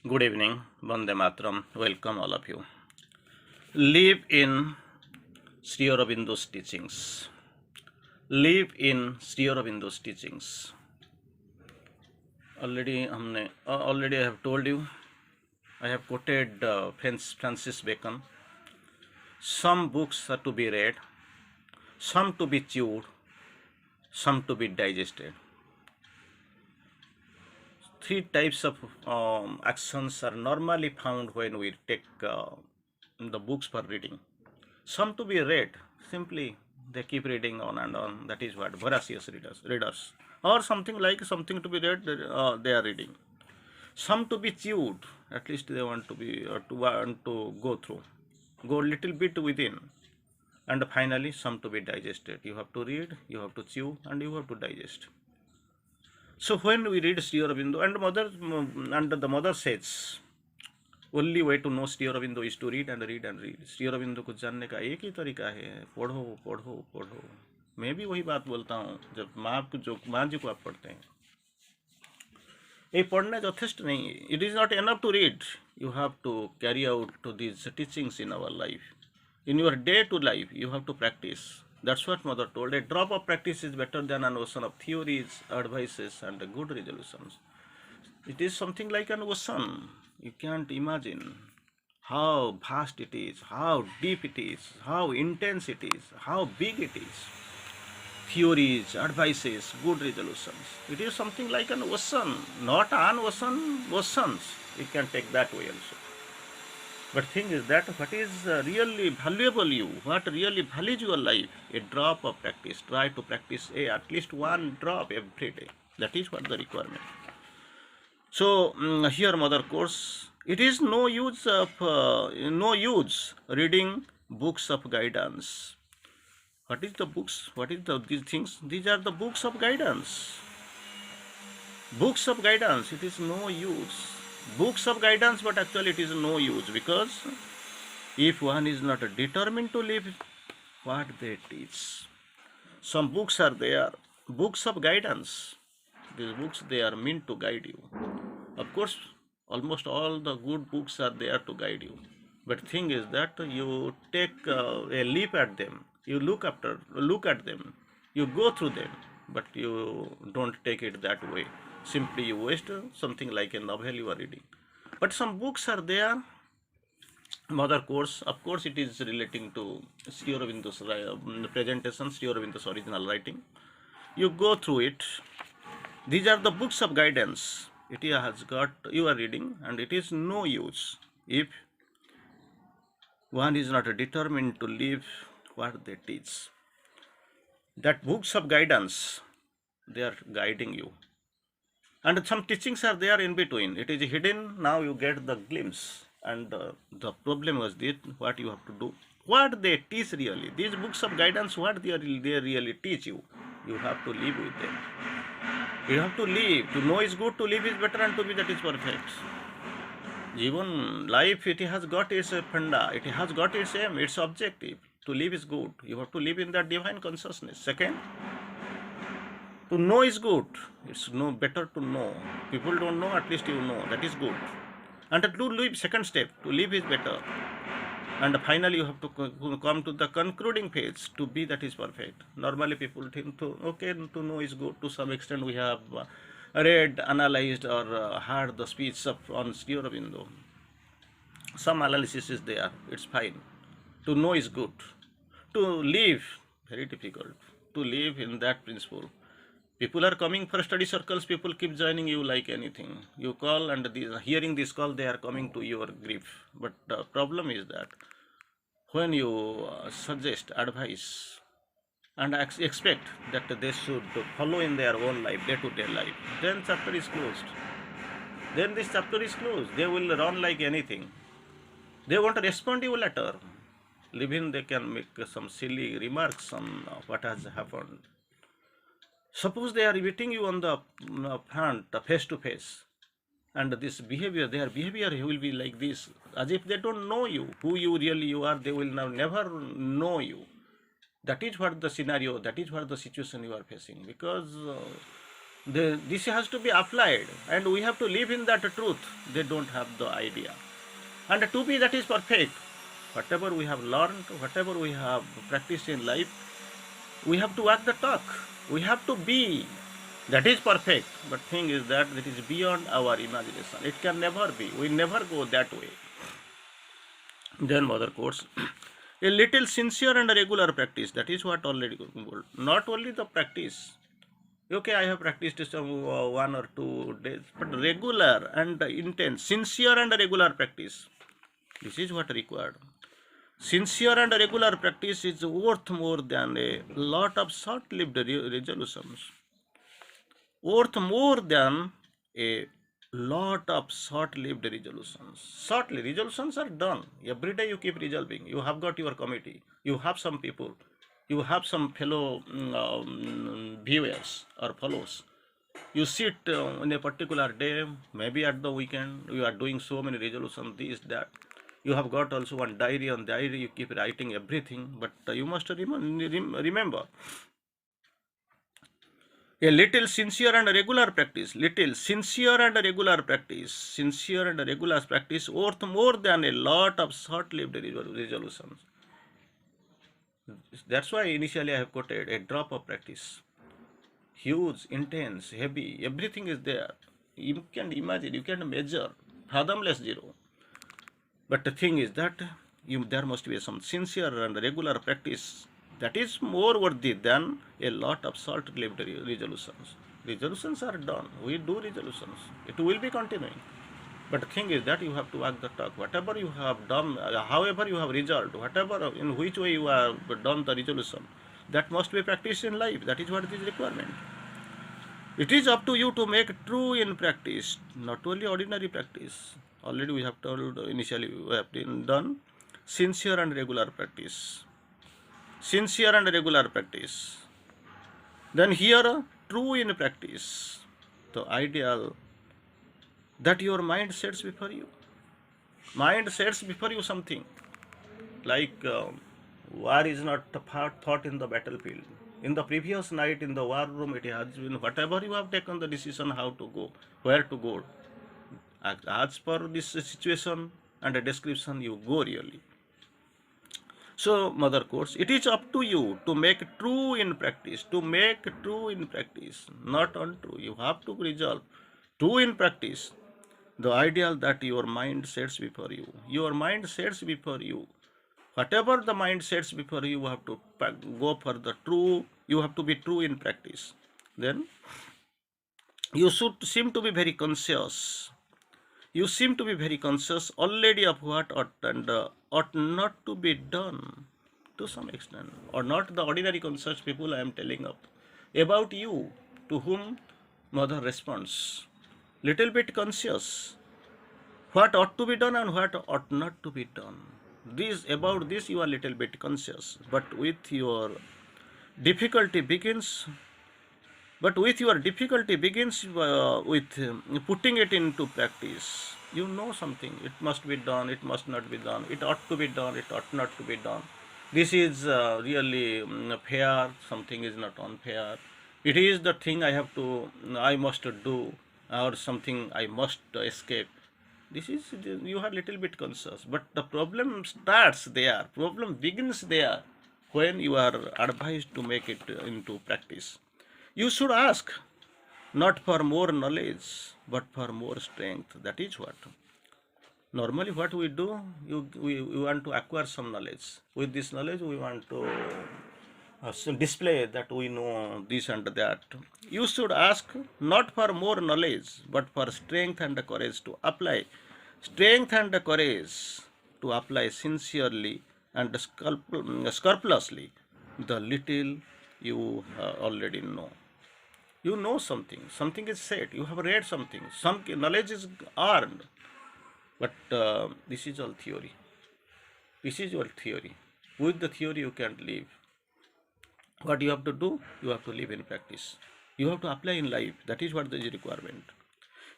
Good evening, Vande Matram. Welcome all of you. Live in Sriaurobindo's teachings. Live in Sriaurobindo's teachings. Already I have told you. I have quoted Francis Bacon. Some books are to be read, some to be chewed, some to be digested. Three types of actions are normally found when we take the books for reading. Some to be read, simply they keep reading on and on. That is what voracious readers, or something like something to be read. They are reading. Some to be chewed. At least they want to be to want to go through, go a little bit within, and finally some to be digested. You have to read, you have to chew, and you have to digest. So when we read Sriaurobindo and the mother says, only way to know Sriaurobindo is to read and read and read. Sriaurobindo को जानने का एक ही तरीका है, पढ़ो पढ़ो पढ़ो. मैं भी वही बात बोलता हूँ जब माँ जी को आप पढ़ते हैं. ये पढ़ना यथेष्ट नहीं. It is not enough to read. You have to carry out to these teachings in our life. In your day-to life, you have to practice. That's what mother told. A drop of practice is better than an ocean of theories, advices, and good resolutions. It is something like an ocean. You can't imagine how vast it is, how deep it is, how intense it is, how big it is. Theories, advices, good resolutions. It is something like an ocean, not an ocean, oceans. You can take that way also. But thing is that what is really valuable you, what really values your life, a drop of practice. Try to practice at least one drop every day. That is what the requirement. So here mother course, it is no use reading books of guidance. What is the books? What is these things? These are the books of guidance. Books of guidance, it is no use. Books of guidance, but actually it is no use, because if one is not determined to live what they teach. Some books are there, books of guidance. These books, they are meant to guide you. Of course, almost all the good books are there to guide you. But thing is that you take a leap at them, you look at them, you go through them, but you don't take it that way. Simply you waste something like a novel you are reading. But some books are there. Mother course, of course, it is relating to Sriaurobindo's presentation, Sriaurobindo's original writing. You go through it. These are the books of guidance. It has got, you are reading, and it is no use if one is not determined to live what they teach. That books of guidance, they are guiding you. And some teachings are there in between. It is hidden, now you get the glimpse. And the problem was this, what you have to do. What they teach really. These books of guidance, what they really teach you. You have to live with them. You have to live. To know is good, to live is better, and to be that is perfect. Even life, it has got its funda, it has got its aim, its objective. To live is good. You have to live in that divine consciousness. Second, to know is good. It's better to know. People don't know, at least you know. That is good. And to live, second step, to live is better. And finally, you have to come to the concluding phase. To be, that is perfect. Normally, people think to know is good. To some extent, we have read, analyzed, or heard the speech on Sriaurobindo. Some analysis is there. It's fine. To know is good. To live, very difficult. To live in that principle. People are coming for study circles. People keep joining you like anything. You call, and hearing this call, they are coming to your grief. But the problem is that when you suggest advice and expect that they should follow in their own life, day-to-day life, then chapter is closed. Then this chapter is closed. They will run like anything. They won't respond you later. Even they can make some silly remarks on what has happened. Suppose they are meeting you on the front, face to face, and this behavior, their behavior will be like this, as if they don't know you, who you really are. They will never know you. That is what the scenario, that is what the situation you are facing. Because This has to be applied, and we have to live in that truth. They don't have the idea. And to be that is perfect. Whatever we have learned, whatever we have practiced in life, we have to walk the talk. We have to be. That is perfect. But thing is that it is beyond our imagination. It can never be. We never go that way. Then mother quotes, a little sincere and regular practice. That is what already told. Not only the practice. Okay, I have practiced some 1 or 2 days, but regular and intense, sincere and regular practice. This is what required. Sincere and regular practice is worth more than a lot of short-lived resolutions. Worth more than a lot of short-lived resolutions. Shortly, resolutions are done. Every day you keep resolving. You have got your committee. You have some people. You have some fellow viewers or follows. You sit in a particular day, maybe at the weekend, you are doing so many resolutions, this, that. You have got also one diary. On diary you keep writing everything, but you must remember a little sincere and regular practice, little sincere and regular practice, sincere and regular practice worth more than a lot of short-lived resolutions. That's why initially I have quoted a drop of practice. Huge, intense, heavy, everything is there. You can imagine, you can measure, fathomless zero. But the thing is that there must be some sincere and regular practice that is more worthy than a lot of short-lived resolutions. Resolutions are done. We do resolutions. It will be continuing. But the thing is that you have to walk the talk. Whatever you have done, however you have resolved, whatever in which way you have done the resolution, that must be practiced in life. That is what is requirement. It is up to you to make true in practice, not only ordinary practice. Already we have told initially we have done sincere and regular practice. Sincere and regular practice. Then here true in practice. The ideal that your mind sets before you. Mind sets before you something like war is not thought in the battlefield. In the previous night in the war room, it has been whatever you have taken the decision how to go, where to go. As per this situation and a description, you go really. So, mother quotes, it is up to you to make true in practice, to make true in practice, not untrue. You have to resolve true in practice the ideal that your mind sets before you. Your mind sets before you. Whatever the mind sets before you, you have to go for the true, you have to be true in practice. Then you should seem to be very conscious. You seem to be very conscious already of what ought and ought not to be done to some extent, or not the ordinary conscious people I am telling of. About you, to whom mother responds. Little bit conscious. What ought to be done and what ought not to be done. About this you are little bit conscious, but with your difficulty begins with putting it into practice. You know something, it must be done, it must not be done, it ought to be done, it ought not to be done. This is really fair, something is not unfair. It is the thing I must do, or something I must escape. This is, you are little bit conscious, but the problem starts there, problem begins there when you are advised to make it into practice. You should ask not for more knowledge but for more strength. That is what normally what we do. We want to acquire some knowledge. With this knowledge we want to display that we know this and that. You should ask not for more knowledge but for strength and courage to apply. Strength and courage to apply sincerely and scrupulously the little you already know. You know something, something is said, you have read something, some knowledge is earned, but this is all theory. This is your theory. With the theory you can't live. What you have to do? You have to live in practice. You have to apply in life. That is what is requirement.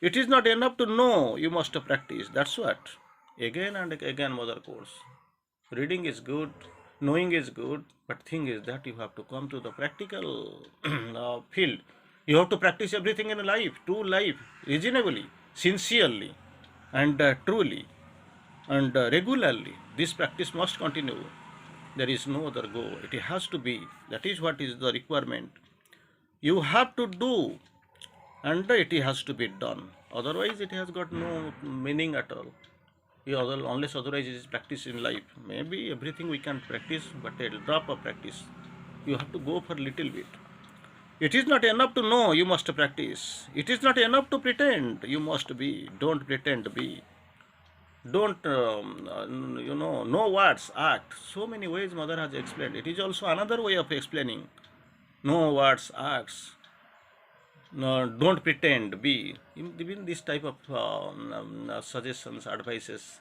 It is not enough to know, you must practice. That's what. Again and again mother quotes. Reading is good, knowing is good, but thing is that you have to come to the practical field. You have to practice everything in life, true life, reasonably, sincerely, and truly, and regularly. This practice must continue. There is no other go. It has to be. That is what is the requirement. You have to do, and it has to be done. Otherwise, it has got no meaning at all. Unless otherwise it is practice in life. Maybe everything we can practice, but a drop of practice. You have to go for little bit. It is not enough to know, you must practice. It is not enough to pretend, you must be. Don't pretend, be. Don't, know words, act. So many ways Mother has explained. It is also another way of explaining. No words, acts. No, don't pretend, be. Even this type of suggestions, advices,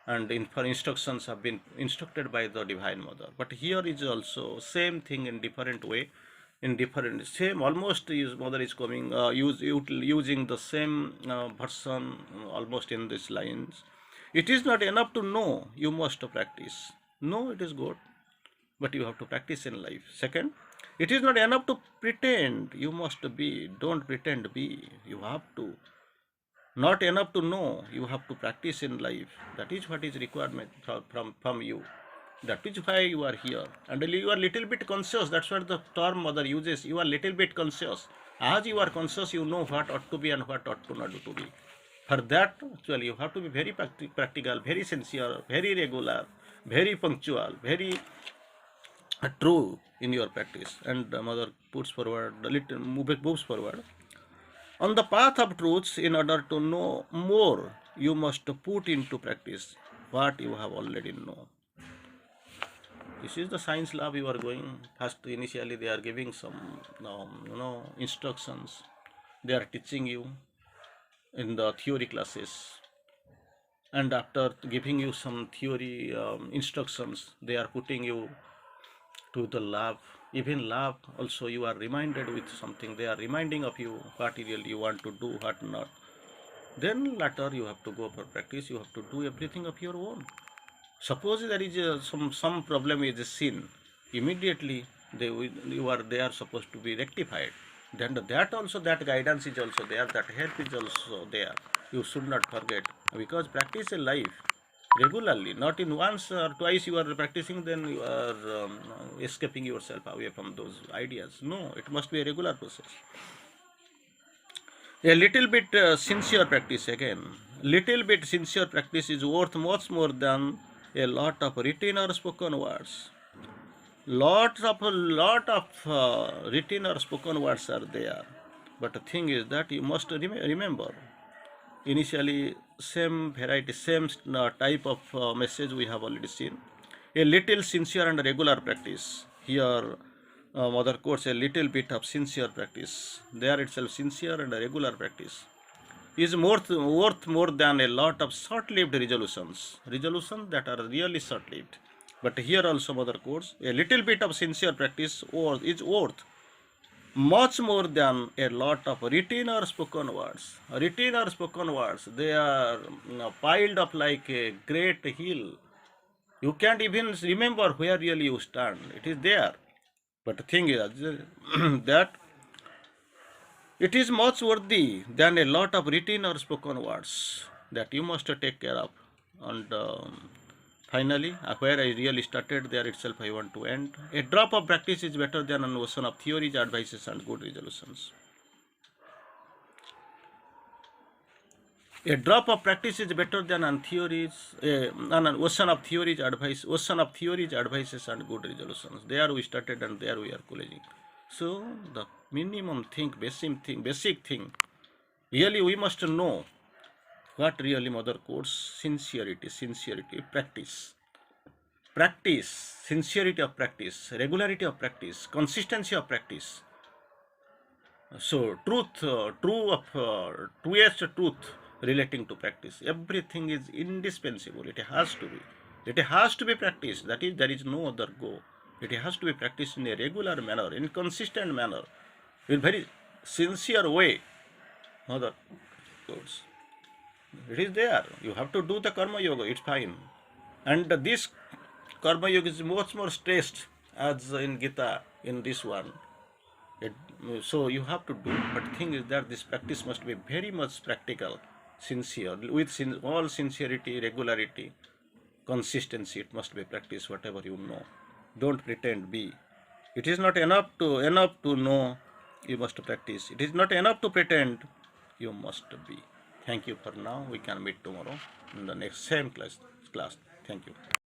and for instructions have been instructed by the Divine Mother. But here is also same thing in different way, in different same almost is Mother is coming using the same version almost in these lines. It is not enough to know, you must practice. No, it is good, but you have to practice in life. Second, it is not enough to pretend, you must be. Don't pretend, be. You have to. Not enough to know, you have to practice in life. That is what is requirement from you. That is why you are here. And you are little bit conscious. That's what the term Mother uses. You are little bit conscious. As you are conscious, you know what ought to be and what ought to not to be. For that, actually, you have to be very practical, very sincere, very regular, very punctual, very true in your practice. And Mother puts forward, a little moves forward. On the path of truths, in order to know more, you must put into practice what you have already known. This is the science lab you are going. First, initially, they are giving some, instructions. They are teaching you in the theory classes, and after giving you some theory instructions, they are putting you to the lab. Even lab also you are reminded with something. They are reminding of you what really you want to do, what not. Then later you have to go for practice. You have to do everything of your own. Suppose there is some problem is seen, immediately they are supposed to be rectified. Then that guidance is also there. That help is also there. You should not forget, because practice a life regularly, not in once or twice you are practicing, then you are escaping yourself away from those ideas. No, it must be a regular process. A little bit sincere practice again. Little bit sincere practice is worth much more than a lot of written or spoken words. Lot of written or spoken words are there, but the thing is that you must remember. Initially, same variety, same type of message we have already seen. A little sincere and regular practice. Here, Mother quotes a little bit of sincere practice. There itself, sincere and regular practice is worth more than a lot of short-lived resolutions. Resolutions that are really short-lived. But here also Mother quotes, a little bit of sincere practice is worth much more than a lot of written or spoken words. Written or spoken words, they are piled up like a great hill. You can't even remember where really you stand. It is there. But the thing is that it is much worthy than a lot of written or spoken words that you must take care of. And finally, where I really started, there itself I want to end. A drop of practice is better than an ocean of theories, advices, and good resolutions. A drop of practice is better than an ocean of theories, advices, and good resolutions. There we started, and there we are colleging. So the minimum thing, basic thing, really we must know what really Mother quotes: sincerity, practice, sincerity of practice, regularity of practice, consistency of practice. So truest truth relating to practice. Everything is indispensable. It has to be. It has to be practiced. That is, there is no other go. It has to be practiced in a regular manner, in consistent manner, in very sincere way. Mother quotes. It is there. You have to do the karma yoga. It's fine. And this karma yoga is much more stressed as in Gita in this one. It, so you have to do, but the thing is that this practice must be very much practical, sincere, with all sincerity, regularity, consistency. It must be practiced, whatever you know. Don't pretend, be. It is not enough to know, you must practice. It is not enough to pretend, you must be. Thank you for now. We can meet tomorrow in the next same class. Thank you.